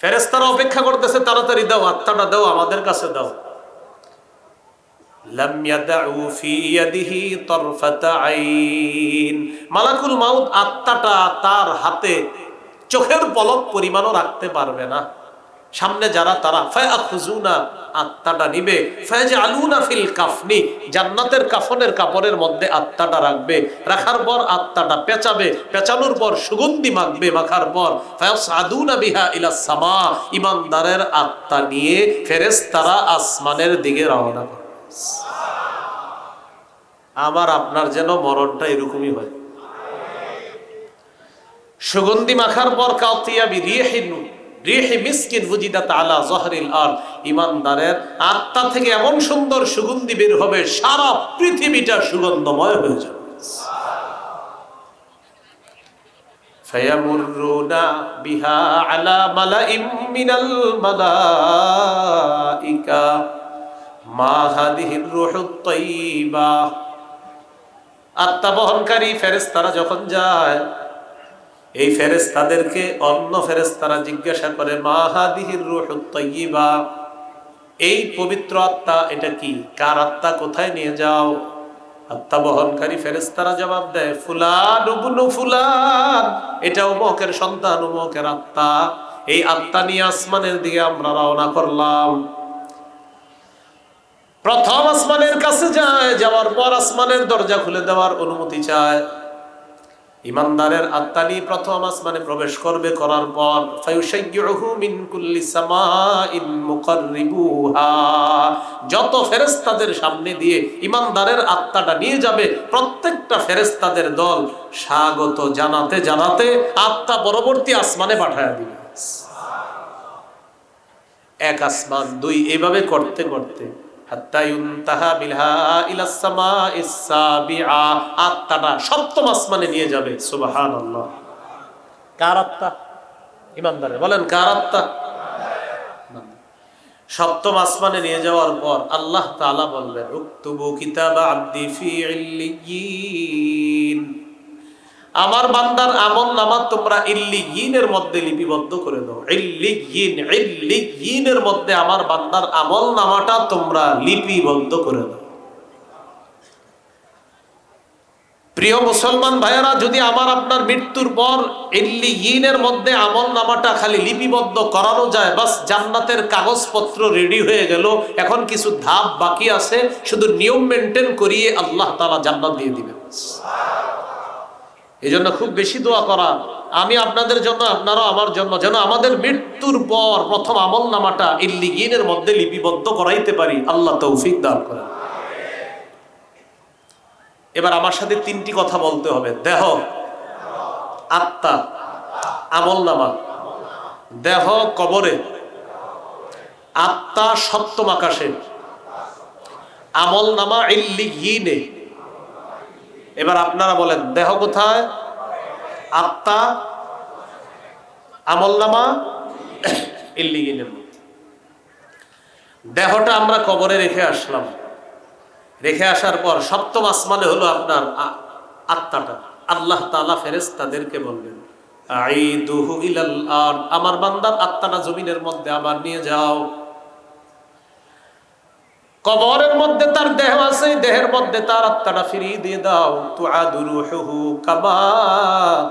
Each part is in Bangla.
ফেরেশতারা অপেক্ষা করতেছে, তাড়াতাড়ি দাও, আত্মাটা দাও, আমাদের কাছে দাও। লাম ইয়াদউ ফি ইয়াদিহি তারফাতা আইন, মালাকুল মাউত আত্মাটা তার হাতে চোখের পলক পরিমাণও রাখতে পারবে না। সামনে যারা, তারা ফায়াখুজুনা, আত্মাটা নিবে, ফায়াজআলুনা ফিল কাফনি, জান্নাতের কাফনের কাপড়ের মধ্যে আত্মাটা রাখবে। রাখার পর আত্মাটা পেঁচাবে, পেঁচানোর পর সুগন্ধি মাখবে, মাখার পর ফায়াসআদুনা বিহা ইলাস সামা, ঈমানদারের আত্মা নিয়ে ফেরেশতারা আসমানের দিকে রওনা করে। আমার আপনার যেন মরণটা এরকমই হয়। সুগন্ধি মাখার পর কাতিয়া বিরিহিন রিহি মিসকিন ওয়াজিদাত আলা যহরিল আরদ, ঈমানদারের আত্মা থেকে এমন সুন্দর সুগন্ধি বের হবে, সারা পৃথিবীটা সুগন্ধময় হয়ে যাবে। ফায়ামুরুনা বিহা আলা মালাইম মিনাল মালাইকা মা হাদিহির রূহুত তাইয়্যিবা, আত্মা বহনকারী ফেরেশতারা যখন যায়, এই ফেরেশতাদেরকে অন্য ফেরেশতারা জিজ্ঞাসা করে, মা হাদিহির রূহুত তাইয়্যিবা, এই পবিত্র আত্মা এটা কি, কার আত্মা, কোথায় নিয়ে যাও? আত্মা বহনকারী ফেরেশতারা জবাব দেয়, ফুলান ইবনু ফুলান, এটা অমুকের সন্তান, অমুকের আত্মা। এই আত্মা নিয়ে আসমানের দিকে আমরা রওনা করলাম। প্রথম আসমানের কাছে যায়, যাওয়ার পর আসমানের দরজা খুলে দেওয়ার অনুমতি চায়। ঈমানদারের আত্মা নিয়ে প্রথম আসমানে প্রবেশ করবে, করার পর ফায়ুশাইয়ুহু মিন কুল্লি সামাইন মুকাররিবুহা, যত ফেরেশতাদের সামনে দিয়ে ঈমানদারের আত্মাটা নিয়ে যাবে, প্রত্যেকটা ফেরেশতাদের দল স্বাগত জানাতে জানাতে আত্মা পরবর্তী আসমানে পাঠায়া দিবে। এক আসমান, দুই, এইভাবে করতে করতে হাত্তা ইউনতাহা বিলহা ইলাস সামাইস সাবিআ, আত্মাটা সপ্তম আসমানে নিয়ে যাবে। সুবহানাল্লাহ। কার আত্মা? ঈমানদারের। বলেন কার আত্মা? সপ্তম আসমানে নিয়ে যাওয়ার পর আল্লাহ তাআলা বলবেন, উকতুবু কিতাবা আবদি ফি ইল্লিয়িন, আমার বান্দার আমল নামা তোমরা ইল্লিয়িনের মধ্যে লিপিবদ্ধ করে দাও। ইল্লিয়িন, ইল্লিয়িনের মধ্যে আমার বান্দার আমল নামাটা তোমরা লিপিবদ্ধ করে দাও। প্রিয় মুসলমান ভাইয়েরা, যদি আমার আপনার মৃত্যুর পর ইল্লিয়িনের মধ্যে আমল নামাটা খালি লিপিবদ্ধ করানো যায়, বাস জান্নাতের কাগজপত্র রেডি হয়ে গেল। এখন কিছু ধাপ বাকি আছে, শুধু নিয়ম মেনটেন করিয়ে আল্লাহ তাআলা জান্নাত দিয়ে দিবেন। এই জন্য খুব বেশি দোয়া করা, আমি আপনাদের জন্য, আপনারাও আমার জন্য, যেন আমাদের মৃত্যুর পর প্রথম আমল নামাটা ইল্লিয়িনের মধ্যে লিপিবদ্ধ করাইতে পারি। আল্লাহ তৌফিক দান করেন। এবার আমার সাথে তিনটি কথা বলতে হবে: দেহ, আত্মা, আমল নামা। দেহ কবরে, আত্মা সপ্তম আকাশে, আমল নামা ইল্লিয়িনে। এবার আপনারা বলেন, দেহ কোথায়, আত্মা, আমল নামা ইল্লিয়িনের মধ্যে। দেহটা আমরা কবরে রেখে আসলাম, রেখে আসার পর সপ্তম আসমানে হলো আপনার আত্মাটা। আল্লাহ তাআলা ফেরেশতাদেরকে বলবেন, আইদুহু ইলাল আরদ, আমার বান্দার আত্মাটা জমিনের মধ্যে আবার নিয়ে যাও। কবরের মধ্যে তার দেহ আছে, দেহের মধ্যে তার আত্মাটা ফিরিয়ে দিয়ে দাও। তুআদু রূহুহু কামা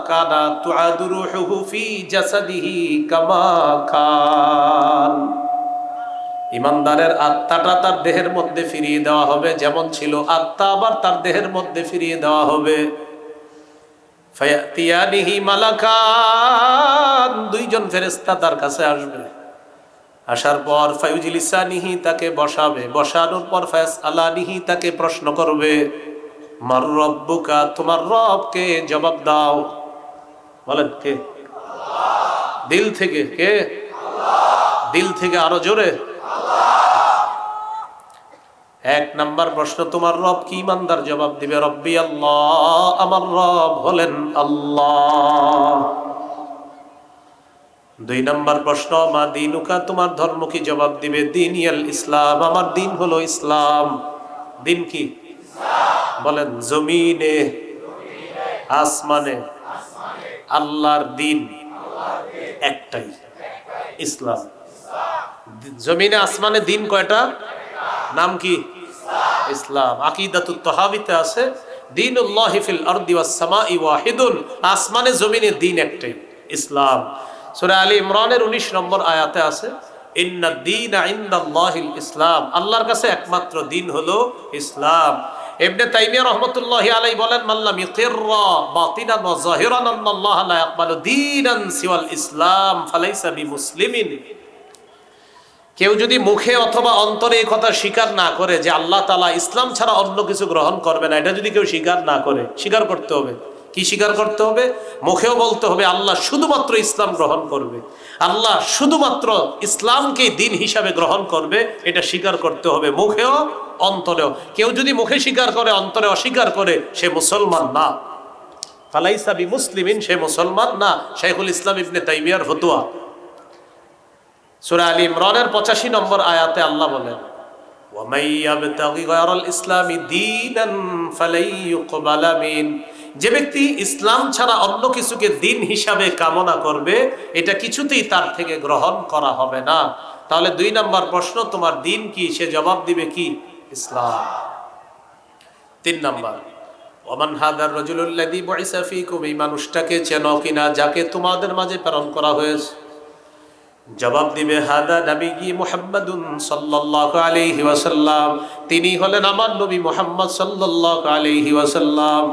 কানা তুআদু রূহুহু ফি জাসাদিহি কামা কান, ঈমানদারের আত্মাটা তার দেহের মধ্যে ফিরিয়ে দেওয়া হবে, যেমন ছিল আত্মা আবার তার দেহের মধ্যে ফিরিয়ে দেওয়া হবে। ফায়াতিয়ানিহি মালাকান, দুইজন ফেরেশতা তার কাছে আসবে। আসার পর ফায়ুজলিসানিহি, তাকে বসাবে। বসানোর পর ফায়াসআলানিহি, তাকে প্রশ্ন করবে, মার রব্বুকা, তোমার রব কে, জবাব দাও। বলেন কে? আল্লাহ। দিল থেকে কে? আল্লাহ। দিল থেকে আরো জোরে। এক নাম্বার প্রশ্ন, তোমার রব কি? ইমানদার জবাব দিবে, রব্বি আল্লাহ, আমার রব হলেন আল্লাহ। দুই নাম্বার প্রশ্ন, মা দীনুকা, তোমার ধর্ম কি? জবাব দিবে, দীনিয়াল ইসলাম, আমার দিন হলো ইসলাম। দিন কি? বলেন জমিনে, আসমানে, আল্লাহর দিন একটাই, ইসলাম। জমিনে আসমানে দিন কয়টা? নাম কি? ইসলাম। আকীদাতুত তাহাবীতে আছে দীনুল্লাহি ফিল আরদি ওয়াস সামাই ওয়াহিদুন, আসমানে জমিনে দিন একটাই, ইসলাম। সূরা আলী ইমরানের 19 নম্বর আয়াতে আছে ইন্নাদ দীনা ইনদাল্লাহিল ইসলাম, আল্লাহর কাছে একমাত্র দিন হলো ইসলাম। ইবনে তাইমিয়া রাহমাতুল্লাহি আলাইহি বলেন মাল্লাম ইকিররা বাতিনান ওয়া যাহিরান আল্লাহ লা ইয়াকবালু দীনান সিওয়াল ইসলাম ফালাইসা বিমুসলিমিন। কেউ যদি মুখে অথবা অন্তরে এই কথা স্বীকার না করে যে আল্লাহ তাআলা ইসলাম ছাড়া অন্য কিছু গ্রহণ করবে না, এটা যদি কেউ স্বীকার না করে, স্বীকার করতে হবে। কি স্বীকার করতে হবে? মুখেও বলতে হবে আল্লাহ শুধুমাত্র ইসলাম গ্রহণ করবে, আল্লাহ শুধুমাত্র ইসলামকে দিন হিসাবে গ্রহণ করবে, এটা স্বীকার করতে হবে মুখেও অন্তরেও। কেউ যদি মুখে স্বীকার করে অন্তরে অস্বীকার করে, সে মুসলমান না। ফালাইসা বিমুসলিমিন, সে মুসলমান না। শাইখুল ইসলাম ইবনে তাইমিয়ার ফতোয়া। সূরা আলী ইমরানের 85 নম্বর আয়াতে আল্লাহ বলেন ওয়ামাই ইয়াবতাগি গায়রাল ইসলামি দীনান ফালাই ইউকবালা মিন, যে ব্যক্তি ইসলাম ছাড়া অন্য কিছুকে দিন হিসাবে কামনা করবে, এটা কিছুতেই তার থেকে গ্রহণ করা হবে না। তাহলে 2 নম্বর প্রশ্ন, তোমার দিন কি? সে জবাব দিবে কি? ইসলাম। 3 নম্বর ওমান হাদার রাজুলুল্লাযী বুইসা ফীকুম, এই মানুষটাকে চেনো কিনা যাকে তোমাদের মাঝে প্রেরণ করা হয়েছে? জবাব দিবে হাদা নবী মুহাম্মাদুন সাল্লাল্লাহু আলাইহি ওয়াসাল্লাম, তিনি হলেন আমার নবী মুহাম্মদ সাল্লাল্লাহু আলাইহি ওয়াসাল্লাম।